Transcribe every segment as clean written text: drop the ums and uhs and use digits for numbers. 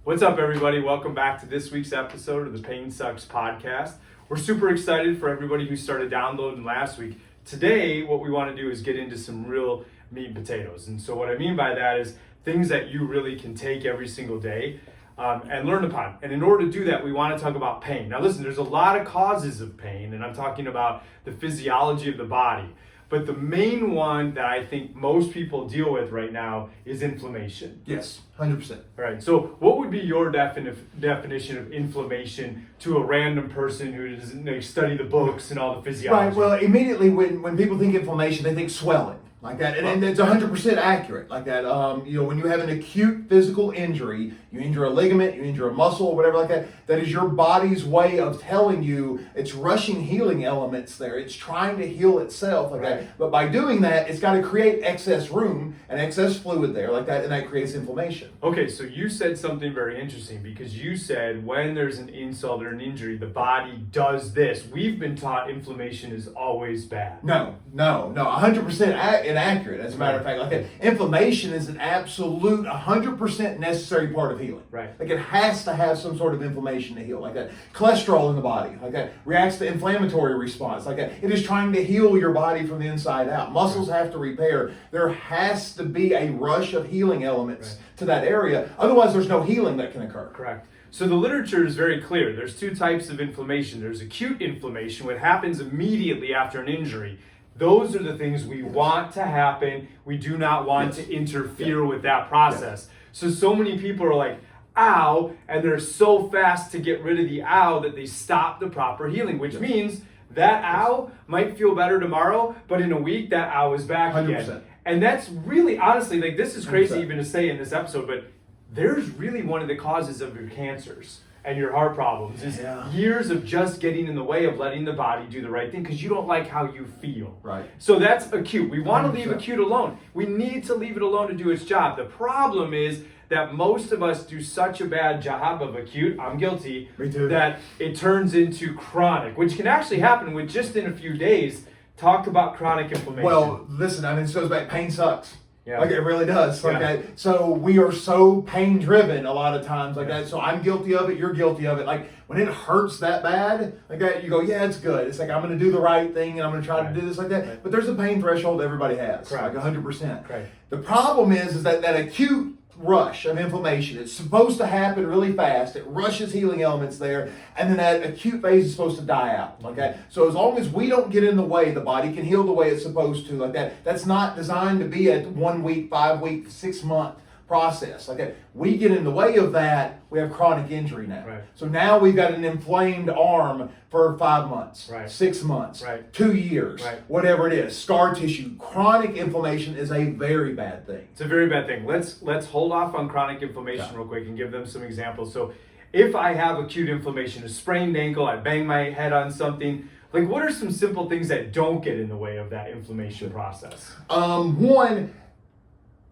What's up, everybody? Welcome back to this week's episode of the Pain Sucks podcast. We're super excited for everybody who started downloading last week. Today, what we want to do is get into some real meat and potatoes. And so what I mean by that is things that you really can take every single day and learn upon. And in order to do that, we want to talk about pain. Now listen, there's a lot of causes of pain, and I'm talking about the physiology of the body. But the main one that I think most people deal with right now is inflammation. Yes, 100%. All right, so what would be your definition of inflammation to a random person who doesn't study the books and all the physiology? Right, well, immediately when people think inflammation, they think swelling. Like that, and it's 100% accurate. Like that, when you have an acute physical injury, you injure a ligament, you injure a muscle, or whatever like that, that is your body's way of telling you it's rushing healing elements there. It's trying to heal itself like that. But by doing that, it's got to create excess room and excess fluid there like that, and that creates inflammation. Okay, so you said something very interesting because you said when there's an insult or an injury, the body does this. We've been taught inflammation is always bad. No, 100% inaccurate. As a matter of fact, like inflammation is an absolute 100% necessary part of healing. Right. Like it has to have some sort of inflammation to heal. Like that, cholesterol in the body, like that, reacts to inflammatory response. Like that, it is trying to heal your body from the inside out. Muscles have to repair. There has to be a rush of healing elements to that area. Otherwise, there's no healing that can occur. Correct. So the literature is very clear. There's two types of inflammation. There's acute inflammation, what happens immediately after an injury. Those are the things we want to happen. We do not want to interfere with that process. So many people are like, ow, and they're so fast to get rid of the ow that they stop the proper healing, which means that ow might feel better tomorrow, but in a week that ow is back 100%. again. And that's really, honestly, like this is crazy 100%. even to say in this episode, but there's really one of the causes of your cancers and your heart problems is years of just getting in the way of letting the body do the right thing because you don't like how you feel. Right. So that's acute. We want to 100%. leave acute alone. We need to leave it alone to do its job. The problem is that most of us do such a bad job of acute, I'm guilty, Me too. that it turns into chronic, which can actually happen with just in a few days. Talk about chronic inflammation. Well, listen, I mean, it goes back, pain sucks. Yeah. Like it really does. Like that. So we are so pain driven a lot of times like that. So I'm guilty of it, you're guilty of it. Like when it hurts that bad, like that, you go, yeah, it's good. It's like I'm gonna do the right thing and I'm gonna try to do this like that. But there's a pain threshold everybody has. Correct. Like 100%. Right. The problem is that acute rush of inflammation, it's supposed to happen really fast. It rushes healing elements there, and then that acute phase is supposed to die out. Okay, so as long as we don't get in the way, the body can heal the way it's supposed to. Like that, that's not designed to be a 1 week, 5 week, 6 month process. Okay, we get in the way of that, we have chronic injury now. Right. So now we've got an inflamed arm for 5 months, 6 months, 2 years, whatever it is. Scar tissue. Chronic inflammation is a very bad thing. It's a very bad thing. Let's hold off on chronic inflammation real quick and give them some examples. So if I have acute inflammation, a sprained ankle, I bang my head on something, like what are some simple things that don't get in the way of that inflammation process? One,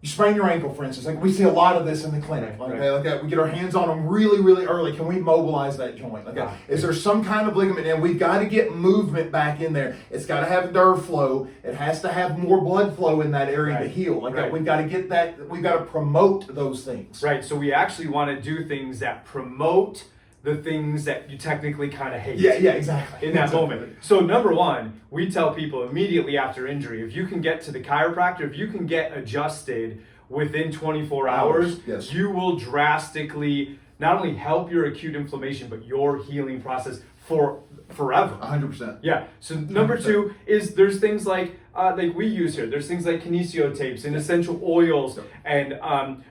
you sprain your ankle, for instance. Like we see a lot of this in the clinic. Like that, we get our hands on them really, really early. Can we mobilize that joint? Like that? Is there some kind of ligament? And we've got to get movement back in there. It's got to have nerve flow. It has to have more blood flow in that area to heal. Like that, we've got to get that. We've got to promote those things. Right. So we actually want to do things that promote the things that you technically kind of hate. Yeah, exactly. In that moment. So number one, we tell people immediately after injury, if you can get to the chiropractor, if you can get adjusted within 24 hours, you will drastically not only help your acute inflammation, but your healing process for forever. 100%. Yeah. So number 2 is there's things like we use here. There's things like kinesio tapes and essential oils and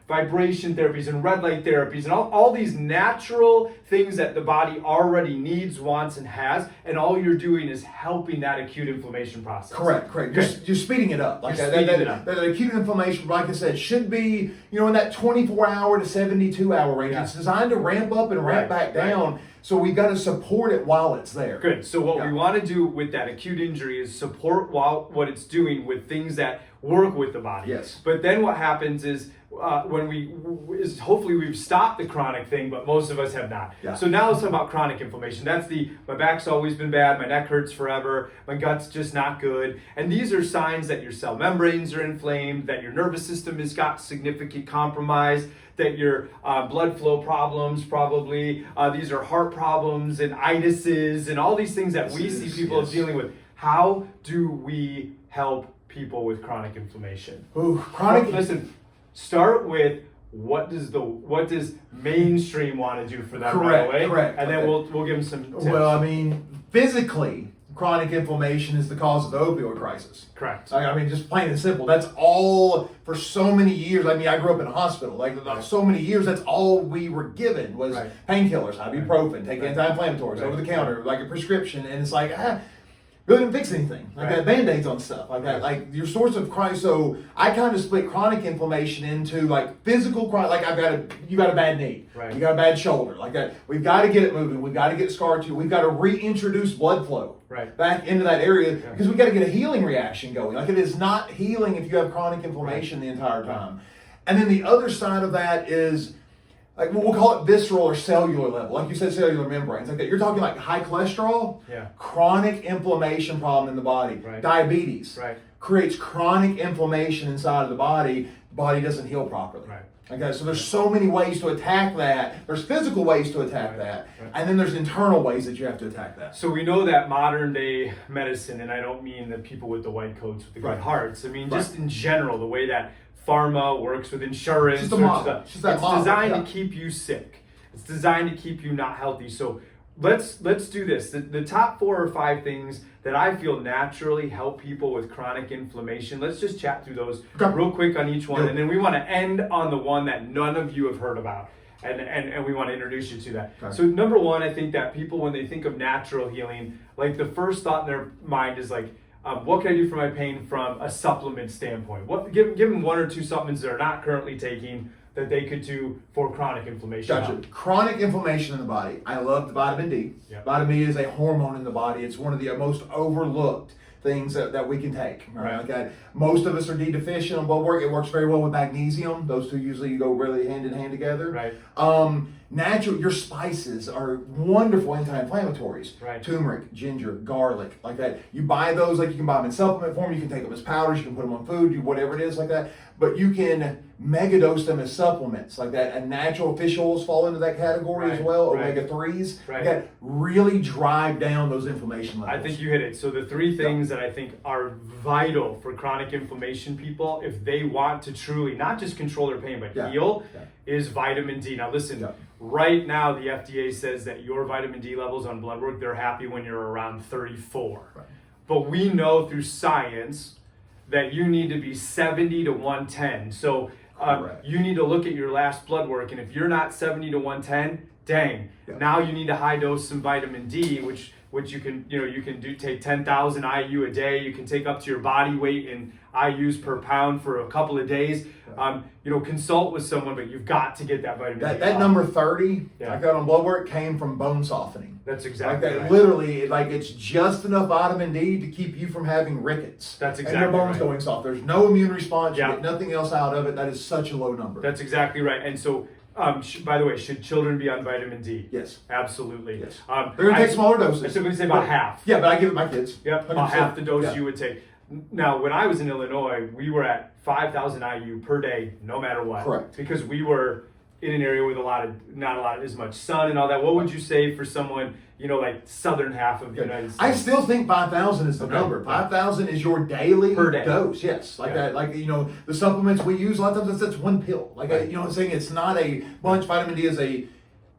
vibration therapies and red light therapies and all these natural things that the body already needs, wants, and has. And all you're doing is helping that acute inflammation process. Correct. You're speeding it up. Like that acute inflammation, like I said, should be in that 24-hour to 72-hour range. It's designed to ramp up and ramp back down. So we've got to support it while it's there. Good. So what we want to do with that acute injury is support what it's doing with things that work with the body. Yes. But then what happens is hopefully we've stopped the chronic thing, but most of us have not. Yeah. So now let's talk about chronic inflammation. That's my back's always been bad, my neck hurts forever, my gut's just not good. And these are signs that your cell membranes are inflamed, that your nervous system has got significant compromise, that your blood flow problems probably, these are heart problems and itises and all these things that we see people dealing with. How do we help people with chronic inflammation? Listen, start with what does mainstream want to do for them right away? Correct. And then we'll give them some tips. Well, I mean, physically, chronic inflammation is the cause of the opioid crisis. Correct. I mean, just plain and simple. That's all for so many years. I mean, I grew up in a hospital. So many years, that's all we were given was painkillers, ibuprofen, take anti-inflammatories, over the counter, like a prescription. And it's like, really didn't fix anything. Got Band-Aids on stuff like that. Like your source of chronic. So I kind of split chronic inflammation into like physical chronic. Like you got a bad knee. You got a bad shoulder. Like that. We've got to get it moving. We've got to get scar tissue. We've got to reintroduce blood flow back into that area because we got to get a healing reaction going. Like it is not healing if you have chronic inflammation the entire time. And then the other side of that is, like we'll call it visceral or cellular level. Like you said, cellular membranes. Like that. You're talking like high cholesterol, chronic inflammation problem in the body. Diabetes creates chronic inflammation inside of the body. Body doesn't heal properly. Okay, so there's so many ways to attack that. There's physical ways to attack that, and then there's internal ways that you have to attack that. So we know that modern day medicine, and I don't mean the people with the white coats with the good hearts. I mean just in general, the way that pharma works with insurance. It's designed to keep you sick. It's designed to keep you not healthy. So let's do this. The top 4 or 5 things that I feel naturally help people with chronic inflammation. Let's just chat through those real quick on each one. And then we want to end on the one that none of you have heard about. And we want to introduce you to that. So number 1, I think that people, when they think of natural healing, like the first thought in their mind is like, what can I do for my pain from a supplement standpoint? Give them 1 or 2 supplements they're not currently taking that they could do for chronic inflammation. Chronic inflammation in the body. I love the vitamin D. Vitamin D is a hormone in the body. It's one of the most overlooked things that we can take. Okay? Most of us are D deficient on blood work. It works very well with magnesium. Those two usually go really hand in hand together. Your spices are wonderful anti-inflammatories. Turmeric, ginger, garlic, like that. You buy those, like you can buy them in supplement form. You can take them as powders. You can put them on food. Do whatever it is like that. But you can megadose them as supplements like that. And natural fish oils fall into that category as well. Omega-3s that really drive down those inflammation levels. I think you hit it. So the 3 things that I think are vital for chronic inflammation people, if they want to truly not just control their pain but heal, is vitamin D. Now listen, right now the FDA says that your vitamin D levels on blood work, they're happy when you're around 34. But we know through science that you need to be 70 to 110. So you need to look at your last blood work, and if you're not 70 to 110, now you need to high dose some vitamin D, which you can take 10,000 IU a day. You can take up to your body weight in IUs per pound for a couple of days. Consult with someone, but you've got to get that vitamin D. That number 30 I got on blood work came from bone softening. That's exactly right. Literally, it's just enough vitamin D to keep you from having rickets. That's exactly and your bones going soft. There's no immune response. You get nothing else out of it. That is such a low number. That's exactly right. And so, by the way, should children be on vitamin D? Yes. Absolutely. Yes. They're going to take smaller doses. I typically say about half. Yeah, but I give it my kids. Yep, about half the dose you would take. Now, when I was in Illinois, we were at 5,000 IU per day, no matter what. Correct. Because we were in an area with not as much sun and all that. What would you say for someone, like southern half of the United States? I still think 5,000 is the number. 5,000 is your daily per day dose. Yes, that. Like the supplements we use a lot of times that's 1 pill. Like I'm saying, it's not a bunch. Vitamin D is a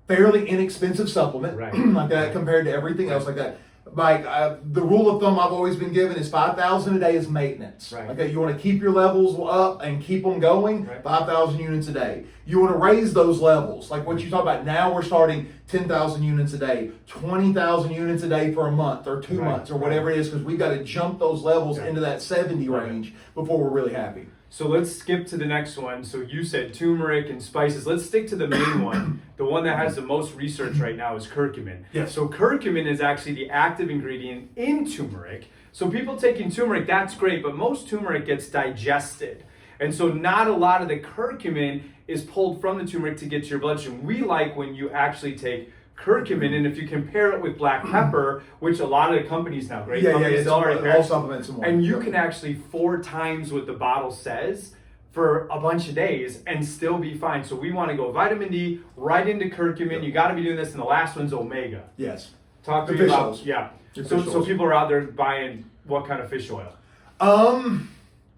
fairly inexpensive supplement, like that compared to everything else like that. Like the rule of thumb I've always been given is 5,000 a day is maintenance. Okay, you want to keep your levels up and keep them going. 5,000 units a day. You want to raise those levels, like what you talk about. Now we're starting 10,000 units a day, 20,000 units a day for a month or 2 months or whatever it is, because we got to jump those levels into that 70 range before we're really happy. So let's skip to the next one. So you said turmeric and spices. Let's stick to the main one. The one that has the most research right now is curcumin. Yes. So curcumin is actually the active ingredient in turmeric. So people taking turmeric, that's great, but most turmeric gets digested. And so not a lot of the curcumin is pulled from the turmeric to get to your bloodstream. We like when you actually take curcumin, and if you compare it with black pepper, which a lot of the companies now, companies all supplements and you can actually 4 times what the bottle says for a bunch of days and still be fine. So we want to go vitamin D right into curcumin. You got to be doing this, and the last one's omega. Yes. Talk to The me fish about oils. So people are out there buying what kind of fish oil?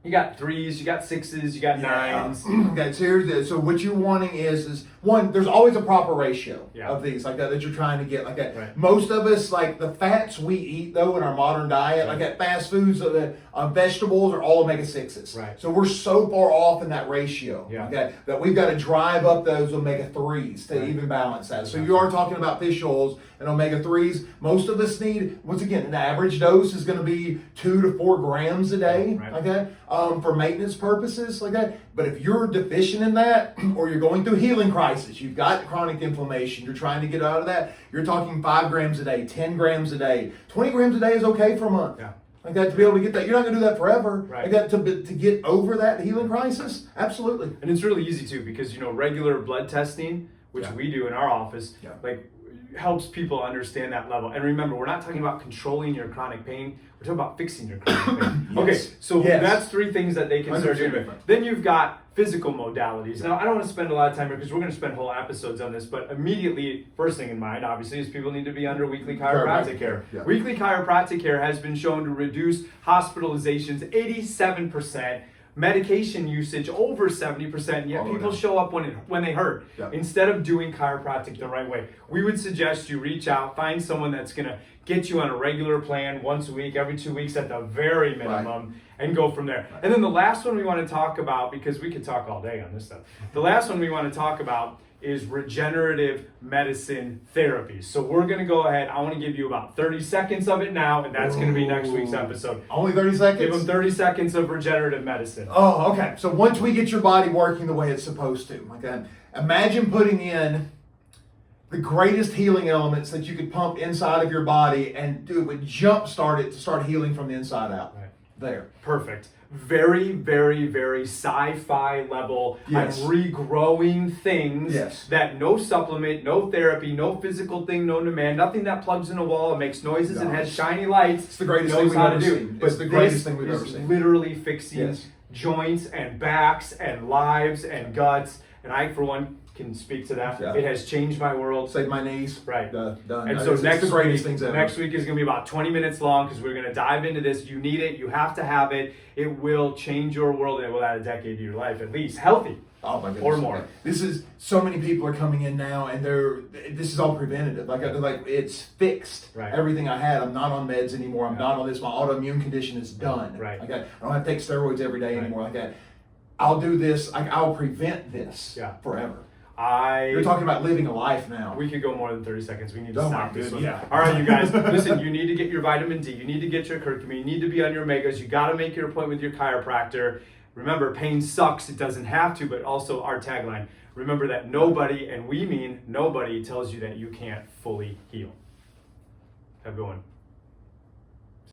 You got 3s, you got 6s, you got 9s. Okay, so what you're wanting is one, there's always a proper ratio of these like that you're trying to get like that. Right. Most of us, like the fats we eat though in our modern diet, like that fast foods, vegetables are all omega-6s. Right. So we're so far off in that ratio that we've got to drive up those omega-3s to even balance that. So you are talking about fish oils and omega-3s. Most of us need, once again, an average dose is going to be 2 to 4 grams a day, like that, for maintenance purposes, like that. But if you're deficient in that, or you're going through healing crisis, you've got chronic inflammation, you're trying to get out of that, you're talking 5 grams a day, 10 grams a day, 20 grams a day is okay for a month. Yeah. Like that, to be able to get that. You're not going to do that forever. Right. Like that, to get over that healing crisis, absolutely. And it's really easy too, because regular blood testing, which we do in our office, helps people understand that level. And remember, we're not talking about controlling your chronic pain. We're talking about fixing your chronic pain. Okay, so that's 3 things that they can start doing. Different. Then you've got physical modalities. Now, I don't want to spend a lot of time here because we're going to spend whole episodes on this, but immediately, first thing in mind, obviously, is people need to be under weekly chiropractic care. Yeah. Weekly chiropractic care has been shown to reduce hospitalizations 87%, medication usage over 70%, yet people show up when they hurt. Instead of doing chiropractic the right way, we would suggest you reach out, find someone that's going to get you on a regular plan once a week, every 2 weeks at the very minimum, and go from there. And then the last one we want to talk about, because we could talk all day on this stuff, the last one we want to talk about is regenerative medicine therapies. So we're going to go ahead. I want to give you about 30 seconds of it now, and that's going to be next week's episode. Only 30 seconds? Give them 30 seconds of regenerative medicine. Oh, okay. So once we get your body working the way it's supposed to, like that, imagine putting in the greatest healing elements that you could pump inside of your body, and it would jumpstart it to start healing from the inside out. Right. There. Perfect. Very, very, very sci-fi level. Yes. I'm regrowing things that no supplement, no therapy, no physical thing known to man, nothing that plugs in a wall and makes noises and has shiny lights. It's the greatest thing we've ever seen. It's the greatest thing we've ever seen. Literally fixing joints and backs and lives and guts. And I, for one, can speak to that. It has changed my world. Saved my knees. Right. Done. And so it's next the greatest things ever. Next week is going to be about 20 minutes long because we're going to dive into this. You need it. You have to have it. It will change your world, and it will add a decade to your life at least. Healthy. Oh my goodness. Or more. This is, so many people are coming in now, and this is all preventative. Like it's fixed. Right. Everything I had, I'm not on meds anymore. I'm not on this. My autoimmune condition is done. Right. Like I don't have to take steroids every day anymore. Like that. I'll do this. I'll prevent this forever. You're talking about living a life now. We could go more than 30 seconds. We need to Oh stop my this one. goodness. All right, you guys. Listen, you need to get your vitamin D. You need to get your curcumin. You need to be on your omegas. You got to make your appointment with your chiropractor. Remember, pain sucks. It doesn't have to, but also our tagline. Remember that nobody, and we mean nobody, tells you that you can't fully heal. Have a good one.